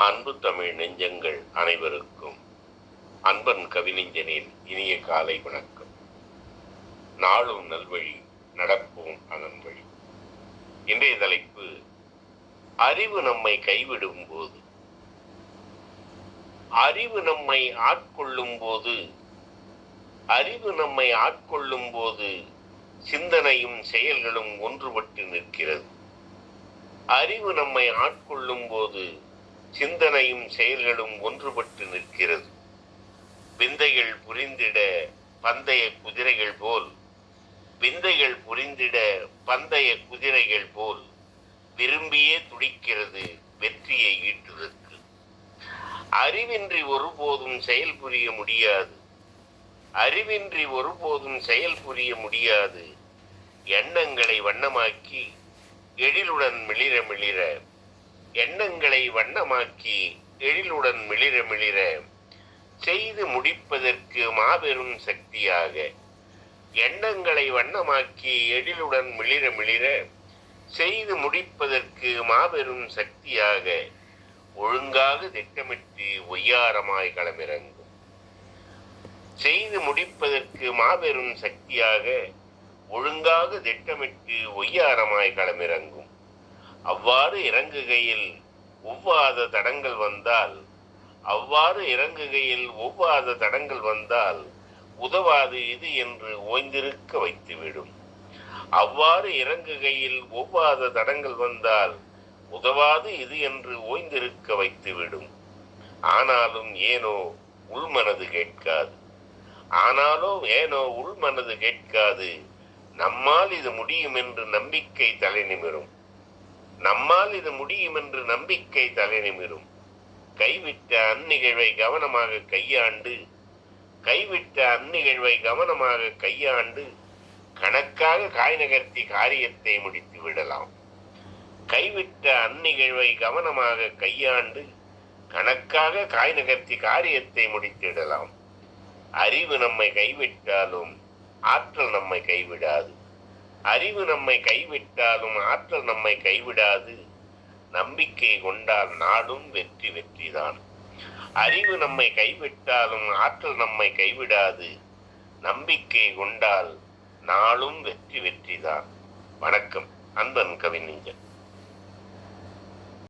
அன்பு தமிழ் நெஞ்சங்கள் அனைவருக்கும் அன்பன் கவிஞனின் இனிய காலை வணக்கம். நாளும் நல்வழி, நடப்போம் அதன் வழி. இன்றைய தலைப்பு, அறிவு நம்மை கைவிடும் போது. அறிவு நம்மை ஆட்கொள்ளும் போது சிந்தனையும் செயல்களும் ஒன்றுபட்டு நிற்கிறது. அறிவு நம்மை ஆட்கொள்ளும் போது சிந்தனையும் செயல்களும் ஒன்றுபட்டு நிற்கிறது. விந்தைகள் புரிந்திட பந்தய குதிரைகள் போல் விரும்பியே துடிக்கிறது வெற்றியை ஈட்டுவதற்கு. அறிவின்றி ஒருபோதும் செயல் புரிய முடியாது. எண்ணங்களை வண்ணமாக்கி எழிலுடன் மிளிர செய்து முடிப்பதற்கு மாபெரும் சக்தியாக ஒழுங்காக திட்டமிட்டு ஒய்யாரமாய் களமிறங்கும். அவ்வாறு இறங்குகையில் ஒவ்வாத தடங்கள் வந்தால் உதவாது இது என்று ஓய்ந்திருக்க வைத்துவிடும். ஆனாலும் ஏனோ உள்மனது கேட்காது. நம்மால் இது முடியும் என்று நம்பிக்கை தலைநிமிரும். கைவிட்ட அந்நிகழ்வை கவனமாக கையாண்டு கணக்காக காய் நகர்த்தி காரியத்தை முடித்திடலாம். அறிவு நம்மை கைவிட்டாலும் ஆற்றல் நம்மை கைவிடாது. நம்பிக்கை கொண்டால் நாடும் வெற்றிதான். அறிவு நம்மை கைவிட்டாலும் ஆற்றல் நம்மை கைவிடாது. நம்பிக்கை கொண்டால் நாளும் வெற்றிதான். வணக்கம். அன்பன் கவிஞன்.